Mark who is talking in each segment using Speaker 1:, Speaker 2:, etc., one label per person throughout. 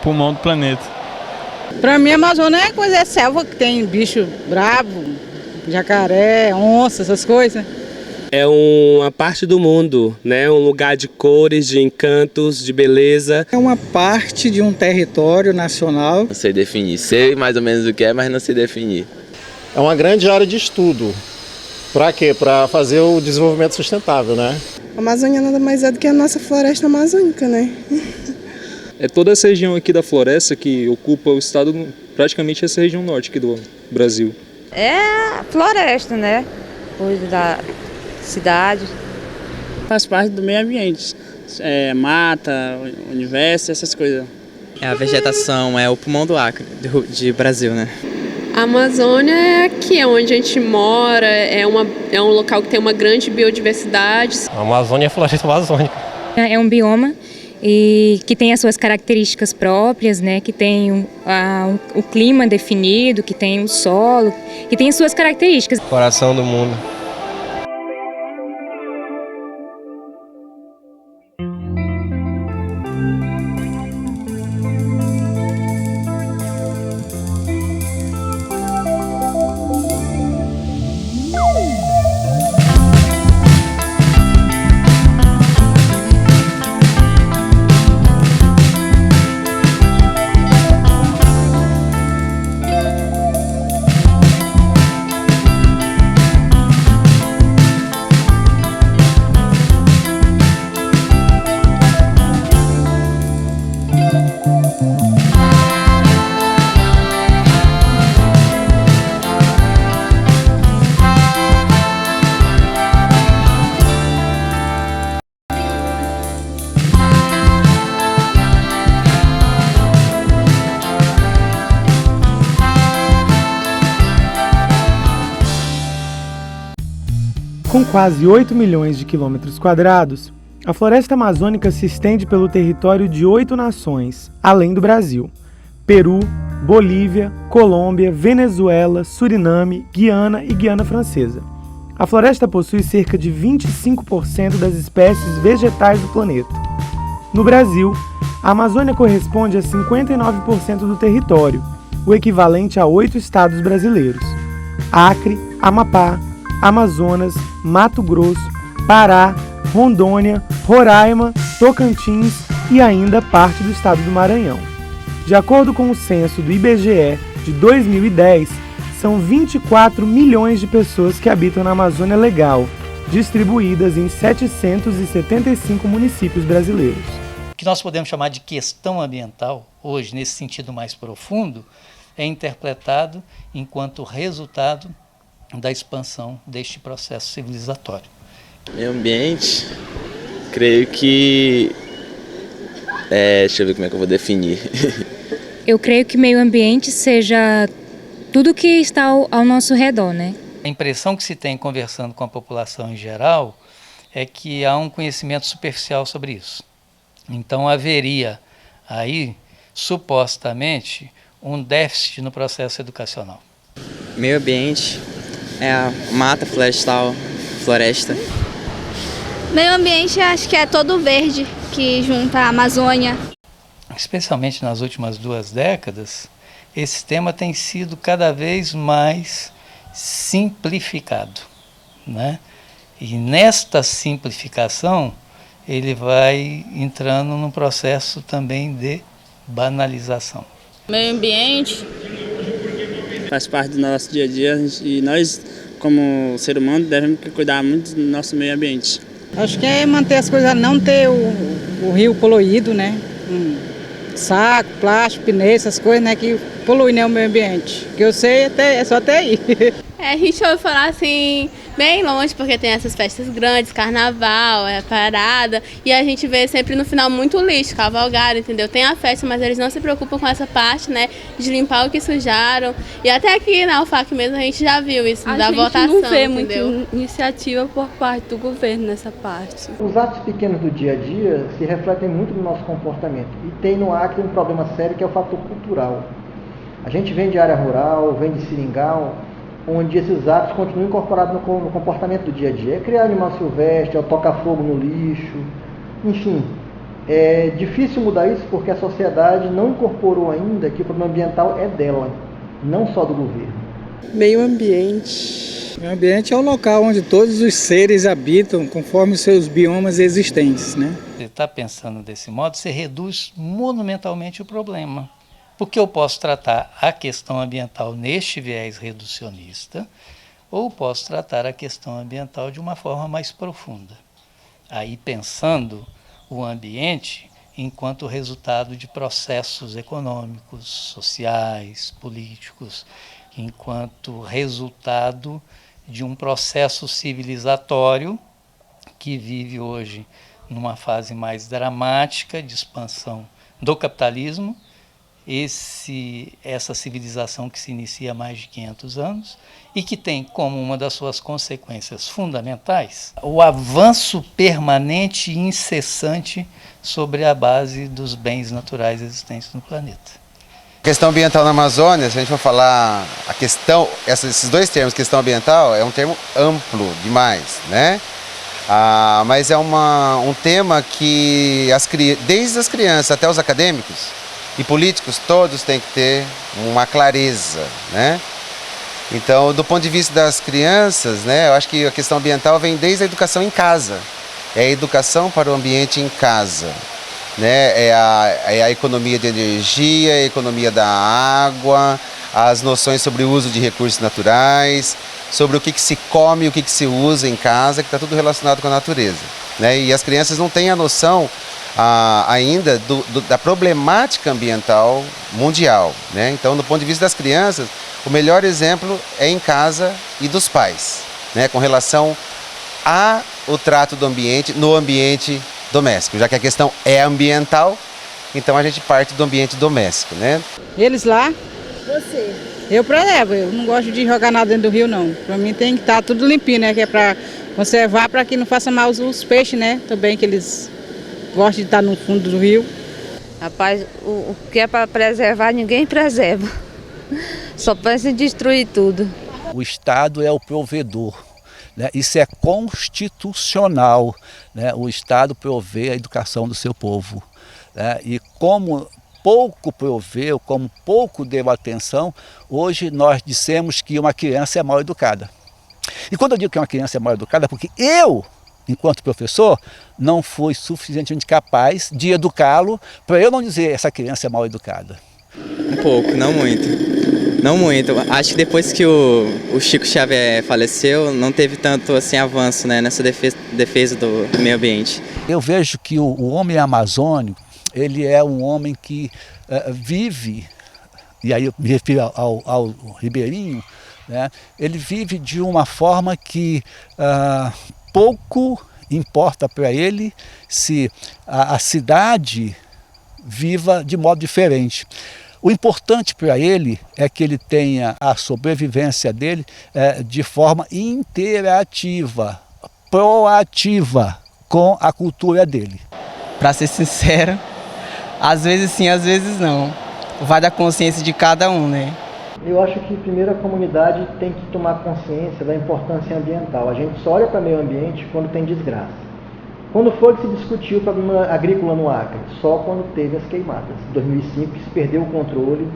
Speaker 1: pulmão do planeta.
Speaker 2: Para mim, a Amazônia é selva que tem bicho bravo, jacaré, onça, essas coisas.
Speaker 3: É uma parte do mundo, né? Um lugar de cores, de encantos, de beleza.
Speaker 4: É uma parte de um território nacional.
Speaker 5: Não sei definir, sei mais ou menos o que é, mas não sei definir.
Speaker 6: É uma grande área de estudo. Para quê? Para fazer o desenvolvimento sustentável, né?
Speaker 7: A Amazônia nada mais é do que a nossa floresta amazônica, né?
Speaker 8: É toda essa região aqui da floresta que ocupa o estado, praticamente essa região norte aqui do Brasil.
Speaker 9: É floresta, né? Coisa da cidade.
Speaker 10: Faz parte do meio ambiente. Mata, universo, essas coisas.
Speaker 11: A vegetação é o pulmão do Acre, de Brasil, né?
Speaker 12: A Amazônia é aqui, é onde a gente mora, é um local que tem uma grande biodiversidade.
Speaker 13: A Amazônia é a floresta amazônica.
Speaker 14: É um bioma e que tem as suas características próprias, né? Que tem o clima definido, que tem o solo, que tem as suas características.
Speaker 13: Coração do mundo.
Speaker 15: Com quase 8 milhões de quilômetros quadrados, a floresta amazônica se estende pelo território de 8 nações, além do Brasil: Peru, Bolívia, Colômbia, Venezuela, Suriname, Guiana e Guiana Francesa. A floresta possui cerca de 25% das espécies vegetais do planeta. No Brasil, a Amazônia corresponde a 59% do território, o equivalente a 8 estados brasileiros: Acre, Amapá, Amazonas, Mato Grosso, Pará, Rondônia, Roraima, Tocantins e ainda parte do estado do Maranhão. De acordo com o censo do IBGE de 2010, são 24 milhões de pessoas que habitam na Amazônia Legal, distribuídas em 775 municípios brasileiros.
Speaker 16: O que nós podemos chamar de questão ambiental, hoje, nesse sentido mais profundo, é interpretado enquanto resultado da expansão deste processo civilizatório.
Speaker 5: Meio ambiente, creio que... deixa eu ver como é que eu vou definir.
Speaker 14: Eu creio que meio ambiente seja tudo que está ao nosso redor, né?
Speaker 16: A impressão que se tem conversando com a população em geral é que há um conhecimento superficial sobre isso. Então haveria aí, supostamente, um déficit no processo educacional.
Speaker 11: Meio ambiente é a mata florestal, floresta.
Speaker 17: Meio ambiente acho que é todo verde que junta a Amazônia.
Speaker 16: Especialmente nas últimas 2 décadas, esse tema tem sido cada vez mais simplificado, né? E nesta simplificação, ele vai entrando num processo também de banalização.
Speaker 12: Meio ambiente
Speaker 10: faz parte do nosso dia a dia e nós, como ser humano, devemos cuidar muito do nosso meio ambiente.
Speaker 2: Acho que é manter as coisas, não ter o rio poluído, né? Saco, plástico, pneu, essas coisas, né? Que poluem, né, o meio ambiente. Que eu sei é só até aí.
Speaker 12: A gente ouve falar assim, bem longe, porque tem essas festas grandes, carnaval, parada, e a gente vê sempre no final muito lixo, cavalgada, entendeu? Tem a festa, mas eles não se preocupam com essa parte, né, de limpar o que sujaram. E até aqui na UFAC mesmo a gente já viu isso, da votação, não vê entendeu?
Speaker 7: Muita iniciativa por parte do governo nessa parte.
Speaker 18: Os atos pequenos do dia a dia se refletem muito no nosso comportamento. E tem no Acre um problema sério que é o fator cultural. A gente vem de área rural, vem de seringal, onde esses atos continuam incorporados no comportamento do dia a dia. É criar animal silvestre, é o tocar fogo no lixo, enfim. É difícil mudar isso porque a sociedade não incorporou ainda que o problema ambiental é dela, não só do governo.
Speaker 7: Meio ambiente.
Speaker 4: O meio ambiente é o local onde todos os seres habitam conforme os seus biomas existentes, né?
Speaker 16: Você está pensando desse modo, você reduz monumentalmente o problema. Porque eu posso tratar a questão ambiental neste viés reducionista, ou posso tratar a questão ambiental de uma forma mais profunda. Aí pensando o ambiente enquanto resultado de processos econômicos, sociais, políticos, enquanto resultado de um processo civilizatório que vive hoje numa fase mais dramática de expansão do capitalismo, essa civilização que se inicia há mais de 500 anos e que tem como uma das suas consequências fundamentais o avanço permanente e incessante sobre a base dos bens naturais existentes no planeta.
Speaker 1: Questão ambiental na Amazônia, se a gente for falar a questão, esses dois termos, questão ambiental, é um termo amplo demais, né? Mas é um tema que desde as crianças até os acadêmicos e políticos, todos têm que ter uma clareza, né? Então, do ponto de vista das crianças, né, eu acho que a questão ambiental vem desde a educação em casa. É a educação para o ambiente em casa, né? É a economia de energia, a economia da água, as noções sobre o uso de recursos naturais, sobre o que se come e o que se usa em casa, que está tudo relacionado com a natureza, né? E as crianças não têm a noção ainda da problemática ambiental mundial, né? Então, do ponto de vista das crianças, o melhor exemplo é em casa e dos pais, né? Com relação ao trato do ambiente no ambiente doméstico, já que a questão é ambiental, então a gente parte do ambiente doméstico, né?
Speaker 2: Eles lá?
Speaker 7: Você?
Speaker 2: Eu preservo, eu não gosto de jogar nada dentro do rio, não. Para mim tem que estar tudo limpinho, né? Que é para conservar, para que não faça mal os peixes, né? Também que eles gostam de estar no fundo do rio.
Speaker 9: Rapaz, o que é para preservar, ninguém preserva. Só pensa em destruir tudo.
Speaker 19: O Estado é o provedor, né? Isso é constitucional, né? O Estado provê a educação do seu povo, né? E como pouco proveu, como pouco deu atenção, hoje nós dissemos que uma criança é mal educada. E quando eu digo que uma criança é mal educada, é porque eu, enquanto professor, não fui suficientemente capaz de educá-lo para eu não dizer essa criança é mal educada.
Speaker 11: Um pouco, não muito. Não muito. Acho que depois que o Chico Xavier faleceu, não teve tanto assim, avanço, né, nessa defesa do meio ambiente.
Speaker 19: Eu vejo que o homem amazônico, ele é um homem que vive, e aí eu me refiro ao ribeirinho, né, ele vive de uma forma que pouco importa para ele se a cidade viva de modo diferente. O importante para ele é que ele tenha a sobrevivência dele de forma interativa, proativa com a cultura dele.
Speaker 10: Para ser sincero, às vezes sim, às vezes não. Vai da consciência de cada um, né?
Speaker 18: Eu acho que primeiro a comunidade tem que tomar consciência da importância ambiental. A gente só olha para o meio ambiente quando tem desgraça. Quando foi que se discutiu o problema agrícola no Acre? Só quando teve as queimadas. Em 2005 que se perdeu o controle,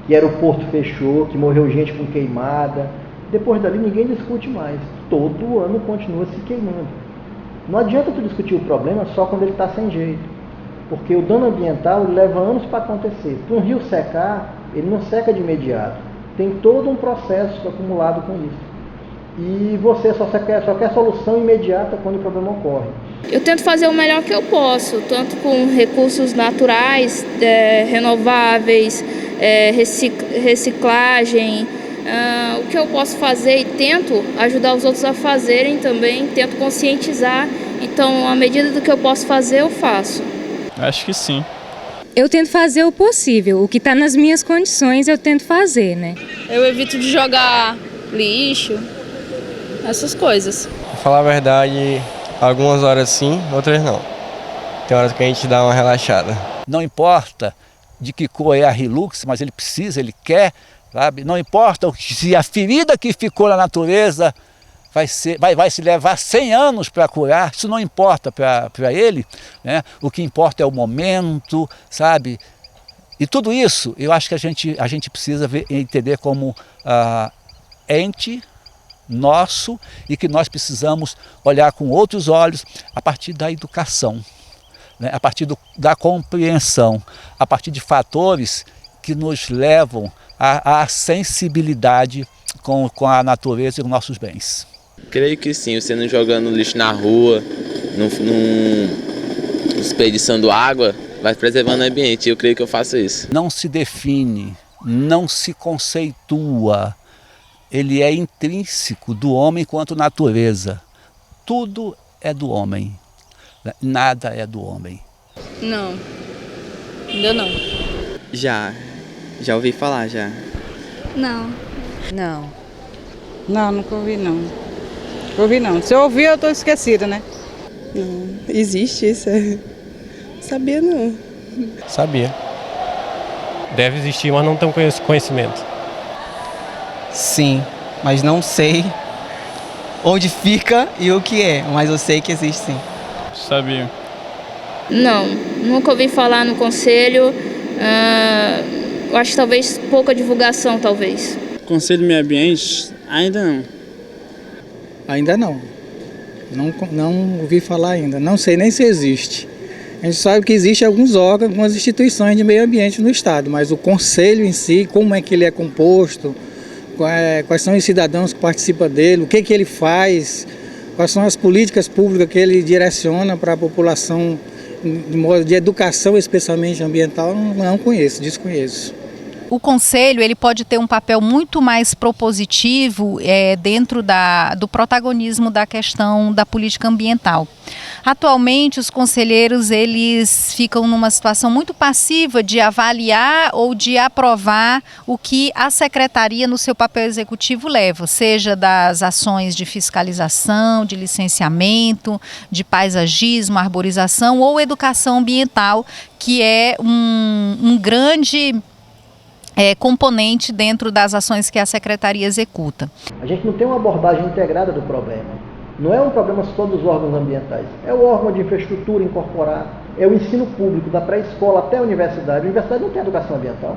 Speaker 18: que aeroporto fechou, que morreu gente com queimada. Depois dali ninguém discute mais. Todo ano continua se queimando. Não adianta tu discutir o problema só quando ele está sem jeito. Porque o dano ambiental leva anos para acontecer. Para um rio secar, ele não seca de imediato. Tem todo um processo acumulado com isso. E você só quer solução imediata quando o problema ocorre.
Speaker 17: Eu tento fazer o melhor que eu posso, tanto com recursos naturais, renováveis, reciclagem, o que eu posso fazer e tento ajudar os outros a fazerem também, tento conscientizar. Então, à medida do que eu posso fazer, eu faço.
Speaker 8: Acho que sim.
Speaker 14: Eu tento fazer o possível, o que está nas minhas condições eu tento fazer, né?
Speaker 12: Eu evito de jogar lixo, essas coisas.
Speaker 13: Pra falar a verdade, algumas horas sim, outras não. Tem horas que a gente dá uma relaxada.
Speaker 19: Não importa de que cor é a Hilux, mas ele precisa, ele quer, sabe? Não importa se a ferida que ficou na natureza vai se levar 100 anos para curar, isso não importa para ele, né? O que importa é o momento, sabe? E tudo isso, eu acho que a gente precisa entender como ente nosso e que nós precisamos olhar com outros olhos a partir da educação, né? A partir da compreensão, a partir de fatores que nos levam à sensibilidade com a natureza e os nossos bens.
Speaker 5: Creio que sim, você não jogando lixo na rua, não desperdiçando água, vai preservando o ambiente. Eu creio que eu faço isso.
Speaker 19: Não se define, não se conceitua. Ele é intrínseco do homem quanto natureza. Tudo é do homem, nada é do homem.
Speaker 17: Não, ainda não.
Speaker 11: Já ouvi falar, já.
Speaker 17: Não.
Speaker 2: Não, nunca ouvi não. Nunca ouvi não. Se eu ouvir, eu tô esquecida, né?
Speaker 7: Não, existe isso? Sabia não.
Speaker 13: Sabia. Deve existir, mas não tenho conhecimento.
Speaker 20: Sim, mas não sei onde fica e o que é, mas eu sei que existe sim.
Speaker 13: Sabia.
Speaker 17: Não, nunca ouvi falar no conselho. Eu acho que talvez pouca divulgação, talvez.
Speaker 10: Conselho Meio Ambiente, ainda não.
Speaker 4: Ainda não. Não ouvi falar ainda. Não sei nem se existe. A gente sabe que existem alguns órgãos, algumas instituições de meio ambiente no estado, mas o conselho em si, como é que ele é composto, quais são os cidadãos que participam dele, o que ele faz, quais são as políticas públicas que ele direciona para a população de modo de educação, especialmente ambiental, não conheço, desconheço.
Speaker 21: O conselho ele pode ter um papel muito mais propositivo dentro do protagonismo da questão da política ambiental. Atualmente, os conselheiros eles ficam numa situação muito passiva de avaliar ou de aprovar o que a secretaria no seu papel executivo leva, seja das ações de fiscalização, de licenciamento, de paisagismo, arborização ou educação ambiental, que é um grande componente dentro das ações que a secretaria executa.
Speaker 18: A gente não tem uma abordagem integrada do problema. Não é um problema só dos órgãos ambientais. É o órgão de infraestrutura incorporar, é o ensino público, da pré-escola até a universidade. A universidade não tem educação ambiental.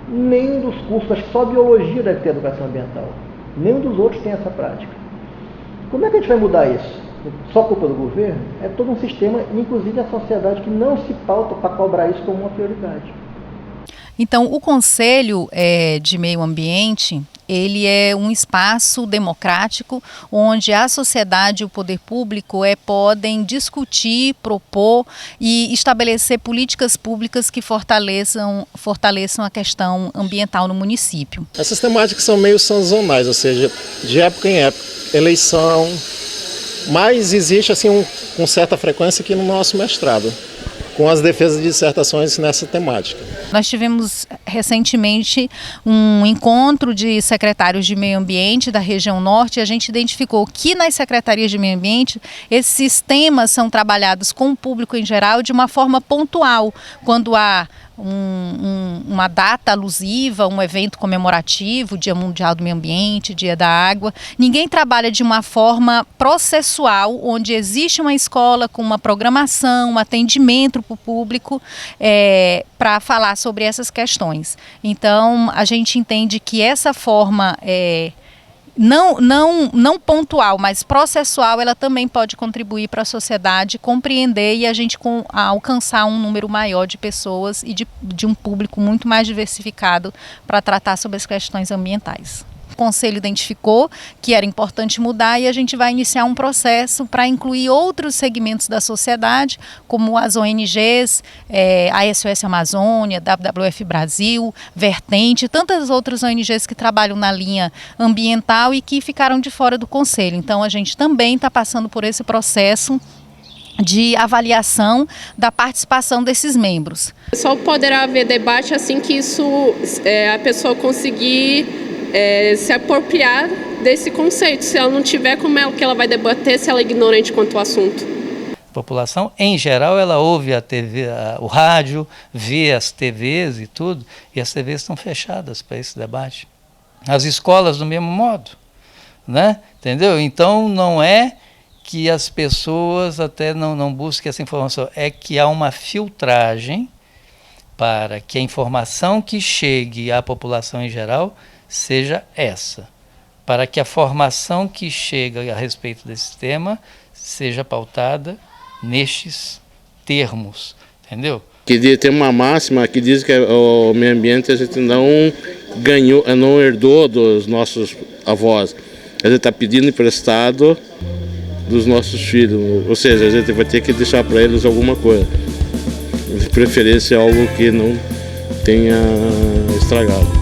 Speaker 18: Nenhum dos cursos, acho que só a biologia deve ter educação ambiental. Nenhum dos outros tem essa prática. Como é que a gente vai mudar isso? Só culpa do governo? É todo um sistema, inclusive a sociedade, que não se pauta para cobrar isso como uma prioridade.
Speaker 21: Então, o Conselho de Meio Ambiente, ele é um espaço democrático onde a sociedade e o poder público podem discutir, propor e estabelecer políticas públicas que fortaleçam a questão ambiental no município.
Speaker 6: Essas temáticas são meio sazonais, ou seja, de época em época, eleição, mas existe assim com certa frequência aqui no nosso mestrado, com as defesas de dissertações nessa temática. Nós
Speaker 21: tivemos recentemente um encontro de secretários de meio ambiente da região norte e a gente identificou que nas secretarias de meio ambiente esses temas são trabalhados com o público em geral de uma forma pontual, quando há uma data alusiva, um evento comemorativo, Dia Mundial do Meio Ambiente, Dia da Água. Ninguém trabalha de uma forma processual, onde existe uma escola com uma programação, um atendimento para o público para falar sobre essas questões. Então, a gente entende que essa forma não pontual, mas processual, ela também pode contribuir para a sociedade compreender e a gente alcançar um número maior de pessoas e de um público muito mais diversificado para tratar sobre as questões ambientais. O Conselho identificou que era importante mudar e a gente vai iniciar um processo para incluir outros segmentos da sociedade, como as ONGs, a SOS Amazônia, WWF Brasil, Vertente, tantas outras ONGs que trabalham na linha ambiental e que ficaram de fora do Conselho. Então a gente também está passando por esse processo de avaliação da participação desses membros.
Speaker 12: Só poderá haver debate assim que a pessoa conseguir se apropriar desse conceito. Se ela não tiver, como é que ela vai debater se ela é ignorante quanto ao assunto?
Speaker 16: A população, em geral, ela ouve a TV, o rádio, vê as TVs e tudo, e as TVs estão fechadas para esse debate. As escolas, do mesmo modo. né? Entendeu? Então não é que as pessoas até não busquem essa informação, é que há uma filtragem para que a informação que chegue à população em geral seja essa, para que a formação que chega a respeito desse tema seja pautada nestes termos, entendeu?
Speaker 3: Que tem uma máxima que diz que o meio ambiente a gente não ganhou, não herdou dos nossos avós, a gente está pedindo emprestado dos nossos filhos, ou seja, a gente vai ter que deixar para eles alguma coisa, de preferência algo que não tenha estragado.